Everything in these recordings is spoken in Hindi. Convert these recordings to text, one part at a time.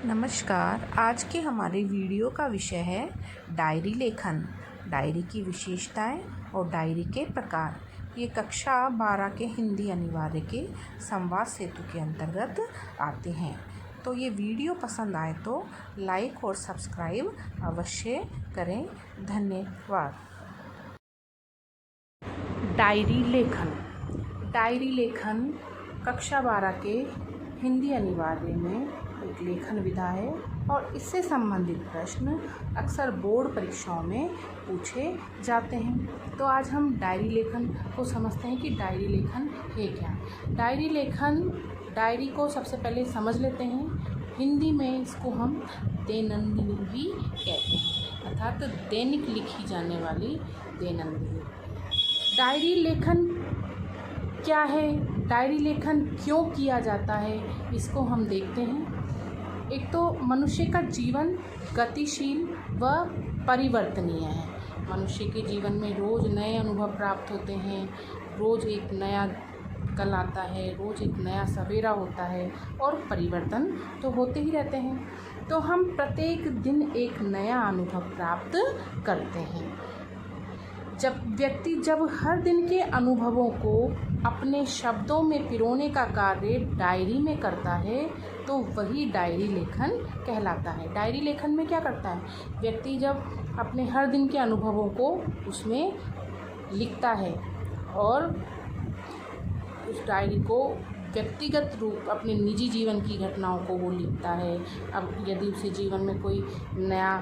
नमस्कार। आज के हमारे वीडियो का विषय है डायरी लेखन, डायरी की विशेषताएं और डायरी के प्रकार। ये कक्षा 12 के हिंदी अनिवार्य के संवाद सेतु के अंतर्गत आते हैं। तो ये वीडियो पसंद आए तो लाइक और सब्सक्राइब अवश्य करें। धन्यवाद। डायरी लेखन। डायरी लेखन कक्षा 12 के हिंदी अनिवार्य में एक लेखन विधा है और इससे संबंधित प्रश्न अक्सर बोर्ड परीक्षाओं में पूछे जाते हैं। तो आज हम डायरी लेखन को समझते हैं कि डायरी लेखन है क्या। डायरी लेखन, डायरी को सबसे पहले समझ लेते हैं। हिंदी में इसको हम दैनंदिनी भी कहते हैं, अर्थात दैनिक लिखी जाने वाली दैनंदिनी। डायरी लेखन क्या है, डायरी लेखन क्यों किया जाता है, इसको हम देखते हैं। एक तो मनुष्य का जीवन गतिशील व परिवर्तनीय है। मनुष्य के जीवन में रोज़ नए अनुभव प्राप्त होते हैं, रोज़ एक नया कल आता है, रोज़ एक नया सवेरा होता है और परिवर्तन तो होते ही रहते हैं। तो हम प्रत्येक दिन एक नया अनुभव प्राप्त करते हैं। जब हर दिन के अनुभवों को अपने शब्दों में पिरोने का कार्य डायरी में करता है तो वही डायरी लेखन कहलाता है। डायरी लेखन में क्या करता है, व्यक्ति जब अपने हर दिन के अनुभवों को उसमें लिखता है और उस डायरी को व्यक्तिगत रूप अपने निजी जीवन की घटनाओं को वो लिखता है। अब यदि उसे जीवन में कोई नया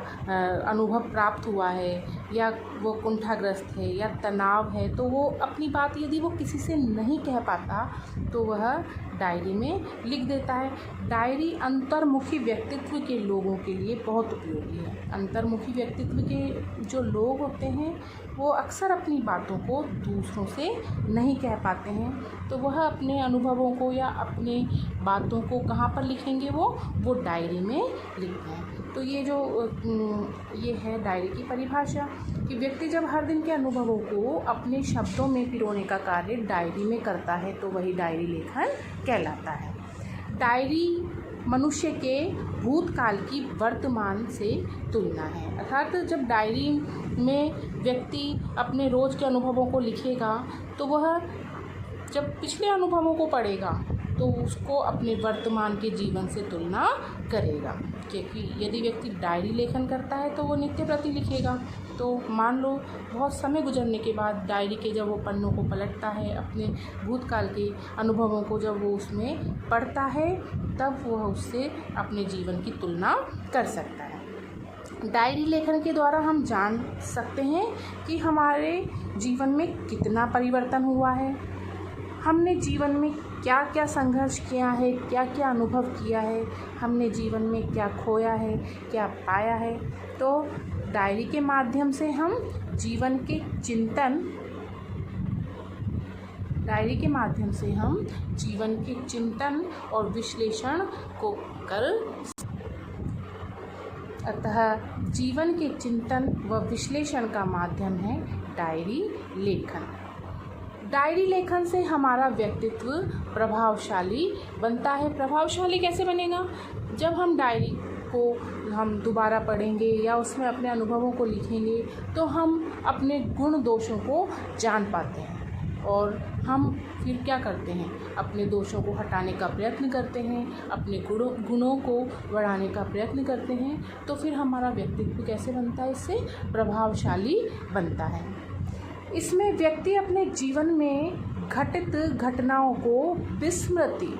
अनुभव प्राप्त हुआ है या वो कुंठाग्रस्त है या तनाव है तो वो अपनी बात यदि वो किसी से नहीं कह पाता तो वह डायरी में लिख देता है। डायरी अंतर्मुखी व्यक्तित्व के लोगों के लिए बहुत उपयोगी है। अंतर्मुखी व्यक्तित्व के जो लोग होते हैं वो अक्सर अपनी बातों को दूसरों से नहीं कह पाते हैं, तो वह अपने अनुभवों को या अपने बातों को कहाँ पर लिखेंगे, वो डायरी में लिखते हैं। तो ये है डायरी की परिभाषा कि व्यक्ति जब हर दिन के अनुभवों को अपने शब्दों में पिरोने का कार्य डायरी में करता है तो वही डायरी लेखन कहलाता है। डायरी मनुष्य के भूतकाल की वर्तमान से तुलना है, अर्थात जब डायरी में व्यक्ति अपने रोज़ के अनुभवों को लिखेगा तो वह जब पिछले अनुभवों को पढ़ेगा तो उसको अपने वर्तमान के जीवन से तुलना करेगा। क्योंकि यदि व्यक्ति डायरी लेखन करता है तो वो नित्य प्रति लिखेगा। तो मान लो बहुत समय गुजरने के बाद डायरी के जब वो पन्नों को पलटता है, अपने भूतकाल के अनुभवों को जब वो उसमें पढ़ता है तब वह उससे अपने जीवन की तुलना कर सकता है। डायरी लेखन के द्वारा हम जान सकते हैं कि हमारे जीवन में कितना परिवर्तन हुआ है, हमने जीवन में क्या क्या संघर्ष किया है, क्या क्या अनुभव किया है, हमने जीवन में क्या खोया है, क्या पाया है। तो डायरी के माध्यम से हम जीवन के चिंतन और विश्लेषण को कर अतः जीवन के चिंतन व विश्लेषण का माध्यम है डायरी लेखन। डायरी लेखन से हमारा व्यक्तित्व प्रभावशाली बनता है। प्रभावशाली कैसे बनेगा, जब हम डायरी को दोबारा पढ़ेंगे या उसमें अपने अनुभवों को लिखेंगे तो हम अपने गुण दोषों को जान पाते हैं और हम फिर क्या करते हैं, अपने दोषों को हटाने का प्रयत्न करते हैं, अपने गुणों को बढ़ाने का प्रयत्न करते हैं। तो फिर हमारा व्यक्तित्व कैसे बनता है, इससे प्रभावशाली बनता है। इसमें व्यक्ति अपने जीवन में घटित घटनाओं को विस्मृति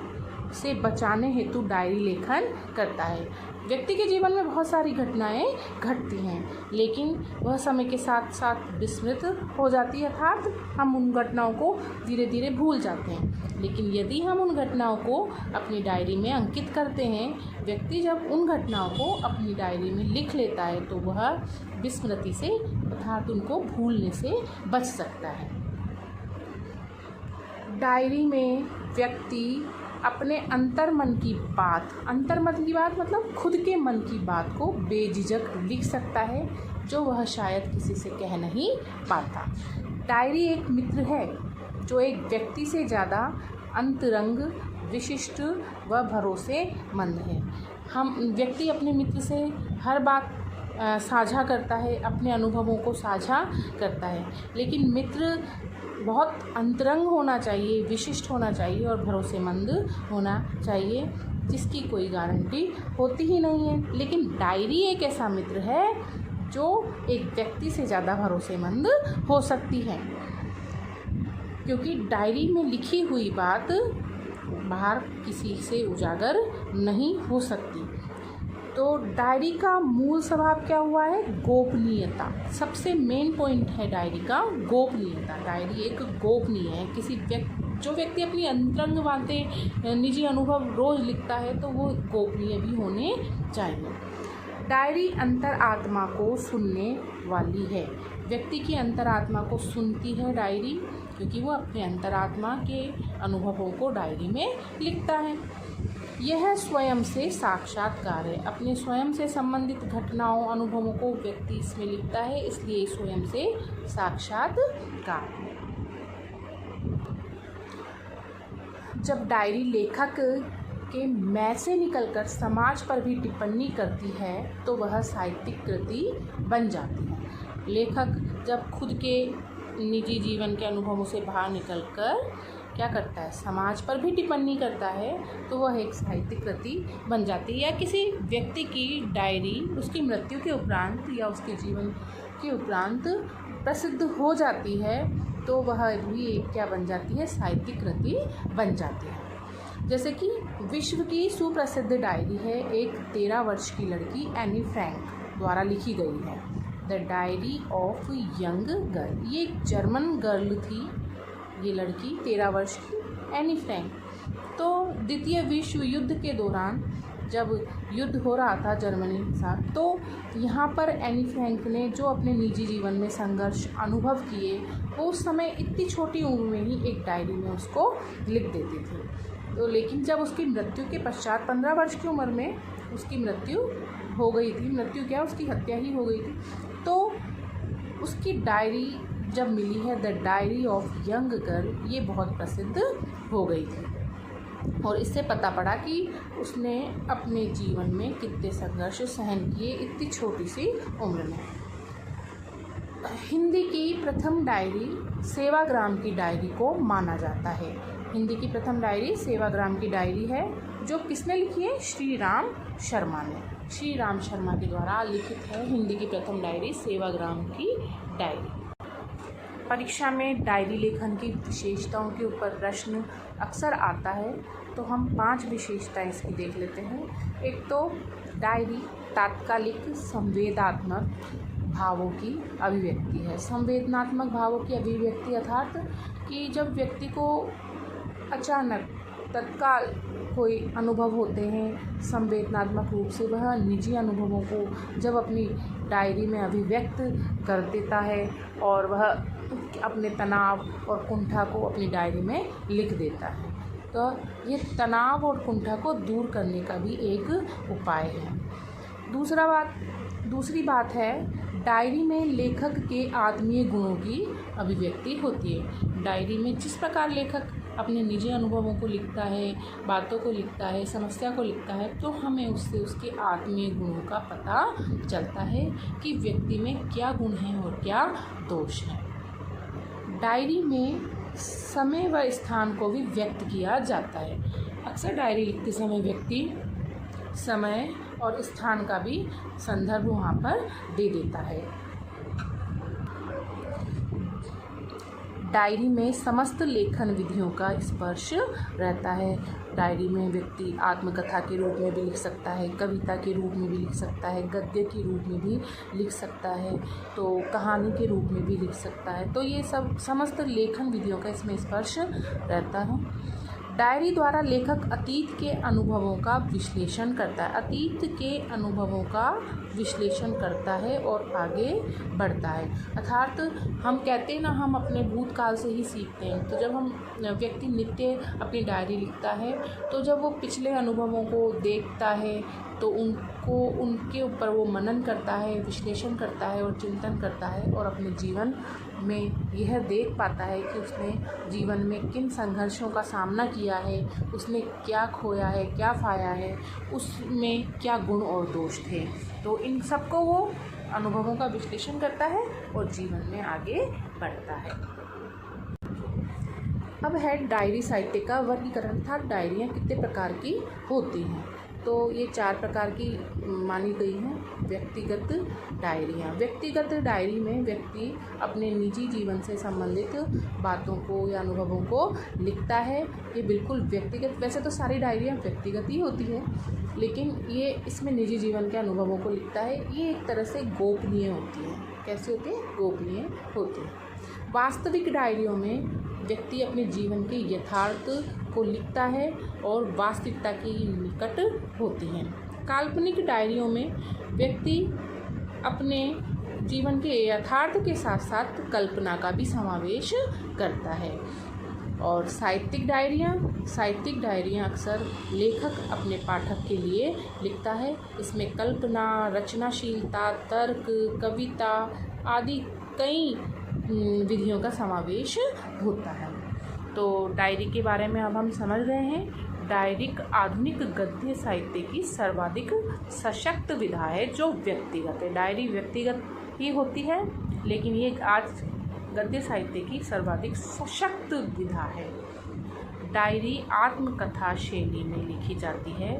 से बचाने हेतु डायरी लेखन करता है। व्यक्ति के जीवन में बहुत सारी घटनाएं घटती हैं लेकिन वह समय के साथ साथ विस्मृत हो जाती है, अर्थात हम उन घटनाओं को धीरे धीरे भूल जाते हैं। लेकिन यदि हम उन घटनाओं को अपनी डायरी में अंकित करते हैं, व्यक्ति जब उन घटनाओं को अपनी डायरी में लिख लेता है तो वह विस्मृति से अर्थात उनको भूलने से बच सकता है। डायरी में व्यक्ति अपने अंतर्मन की बात मतलब खुद के मन की बात को बेझिझक लिख सकता है जो वह शायद किसी से कह नहीं पाता। डायरी एक मित्र है जो एक व्यक्ति से ज़्यादा अंतरंग, विशिष्ट व भरोसेमंद है। व्यक्ति अपने मित्र से हर बात साझा करता है, अपने अनुभवों को साझा करता है, लेकिन मित्र बहुत अंतरंग होना चाहिए, विशिष्ट होना चाहिए और भरोसेमंद होना चाहिए, जिसकी कोई गारंटी होती ही नहीं है। लेकिन डायरी एक ऐसा मित्र है जो एक व्यक्ति से ज़्यादा भरोसेमंद हो सकती है, क्योंकि डायरी में लिखी हुई बात बाहर किसी से उजागर नहीं हो सकती। तो डायरी का मूल स्वभाव क्या हुआ है? गोपनीयता। सबसे मेन पॉइंट है डायरी का गोपनीयता। डायरी एक गोपनीय है। जो व्यक्ति अपनी अंतरंग बातें, निजी अनुभव रोज़ लिखता है तो वो गोपनीय भी होने चाहिए। डायरी अंतरात्मा को सुनने वाली है। व्यक्ति की अंतरात्मा को सुनती है डायरी, क्योंकि वो अपने अंतरात्मा के अनुभवों को डायरी में लिखता है। यह स्वयं से साक्षात्कार है। अपने स्वयं से संबंधित घटनाओं, अनुभवों को व्यक्ति इसमें लिखता है, इसलिए स्वयं से साक्षात्कार है। जब डायरी लेखक के मैं से निकलकर समाज पर भी टिप्पणी करती है तो वह साहित्यिक कृति बन जाती है। लेखक जब खुद के निजी जीवन के अनुभवों से बाहर निकलकर क्या करता है, समाज पर भी टिप्पणी करता है, तो वह एक साहित्यिक कृति बन जाती है। या किसी व्यक्ति की डायरी उसकी मृत्यु के उपरांत या उसके जीवन के उपरांत प्रसिद्ध हो जाती है तो वह भी एक क्या बन जाती है, साहित्यिक कृति बन जाती है। जैसे कि विश्व की सुप्रसिद्ध डायरी है एक 13 वर्ष की लड़की एनी फ्रैंक द्वारा लिखी गई है, the diary of young girl. ये एक जर्मन गर्ल थी, ये लड़की 13 वर्ष की एनी फ्रैंक। तो द्वितीय विश्व युद्ध के दौरान जब युद्ध हो रहा था जर्मनी के साथ, तो यहाँ पर एनी फ्रैंक ने जो अपने निजी जीवन में संघर्ष अनुभव किए वो उस समय इतनी छोटी उम्र में ही एक डायरी में उसको लिख देती थी। तो लेकिन जब उसकी मृत्यु के पश्चात 15 वर्ष की उम्र में उसकी मृत्यु हो गई थी, मृत्यु क्या, उसकी हत्या ही हो गई थी, तो उसकी डायरी जब मिली है the diary of young girl, ये बहुत प्रसिद्ध हो गई थी और इससे पता पड़ा कि उसने अपने जीवन में कितने संघर्ष सहन किए इतनी छोटी सी उम्र में। हिंदी की प्रथम डायरी सेवाग्राम की डायरी को माना जाता है। हिंदी की प्रथम डायरी सेवाग्राम की डायरी है, जो किसने लिखी है? श्री राम शर्मा ने। श्री राम शर्मा के द्वारा लिखित है हिंदी की प्रथम डायरी सेवाग्राम की डायरी। परीक्षा में डायरी लेखन की विशेषताओं के ऊपर प्रश्न अक्सर आता है, तो हम 5 विशेषताएं इसकी देख लेते हैं। एक तो डायरी तात्कालिक संवेदनात्मक भावों की अभिव्यक्ति है। संवेदनात्मक भावों की अभिव्यक्ति अर्थात कि जब व्यक्ति को अचानक तत्काल कोई अनुभव होते हैं संवेदनात्मक रूप से, वह निजी अनुभवों को जब अपनी डायरी में अभिव्यक्त कर देता है और वह अपने तनाव और कुंठा को अपनी डायरी में लिख देता है, तो ये तनाव और कुंठा को दूर करने का भी एक उपाय है। दूसरी बात है डायरी में लेखक के आत्मीय गुणों की अभिव्यक्ति होती है। डायरी में जिस प्रकार लेखक अपने निजी अनुभवों को लिखता है, बातों को लिखता है, समस्या को लिखता है, तो हमें उससे उसके आत्मीय गुणों का पता चलता है कि व्यक्ति में क्या गुण हैं और क्या दोष हैं। डायरी में समय व स्थान को भी व्यक्त किया जाता है। अक्सर डायरी लिखते समय व्यक्ति समय और स्थान का भी संदर्भ वहाँ पर दे देता है। डायरी में समस्त लेखन विधियों का स्पर्श रहता है। डायरी में व्यक्ति आत्मकथा के रूप में भी लिख सकता है, कविता के रूप में भी लिख सकता है, गद्य के रूप में भी लिख सकता है, तो कहानी के रूप में भी लिख सकता है। तो ये सब समस्त लेखन विधियों का इसमें स्पर्श रहता है। डायरी द्वारा लेखक अतीत के अनुभवों का विश्लेषण करता है, अतीत के अनुभवों का विश्लेषण करता है और आगे बढ़ता है। अर्थात हम कहते हैं ना, हम अपने भूतकाल से ही सीखते हैं। तो जब हम व्यक्ति नित्य अपनी डायरी लिखता है, तो जब वो पिछले अनुभवों को देखता है तो उनके ऊपर वो मनन करता है, विश्लेषण करता है और चिंतन करता है और अपने जीवन में यह देख पाता है कि उसने जीवन में किन संघर्षों का सामना किया है, उसने क्या खोया है, क्या पाया है, उसमें क्या गुण और दोष थे। तो इन सबको वो अनुभवों का विश्लेषण करता है और जीवन में आगे बढ़ता है। अब है डायरी साहित्य का वर्गीकरण था। डायरियाँ कितने प्रकार की होती हैं? तो ये 4 प्रकार की मानी गई हैं। व्यक्तिगत डायरियाँ। व्यक्तिगत डायरी में व्यक्ति अपने निजी जीवन से संबंधित बातों को या अनुभवों को लिखता है। ये बिल्कुल व्यक्तिगत, वैसे तो सारी डायरियाँ व्यक्तिगत ही होती हैं, लेकिन ये इसमें निजी जीवन के अनुभवों को लिखता है। ये एक तरह से गोपनीय होती है। कैसे होती है? गोपनीय होती है। वास्तविक डायरियों में व्यक्ति अपने जीवन के यथार्थ को लिखता है और वास्तविकता के निकट होती हैं। काल्पनिक डायरियों में व्यक्ति अपने जीवन के यथार्थ के साथ साथ कल्पना का भी समावेश करता है। और साहित्यिक डायरियाँ अक्सर लेखक अपने पाठक के लिए लिखता है। इसमें कल्पना, रचनाशीलता, तर्क, कविता आदि कई विधियों का समावेश होता है। तो डायरी के बारे में अब हम समझ गए हैं। डायरी आधुनिक गद्य साहित्य की सर्वाधिक सशक्त विधा है जो व्यक्तिगत है। डायरी व्यक्तिगत ही होती है, लेकिन ये आज गद्य साहित्य की सर्वाधिक सशक्त विधा है। डायरी आत्मकथा शैली में लिखी जाती है।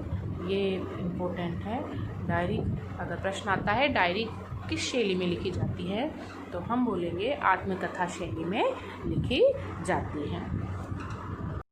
ये इम्पोर्टेंट है। डायरी, अगर प्रश्न आता है डायरी किस शैली में लिखी जाती है, तो हम बोलेंगे आत्मकथा शैली में लिखी जाती है।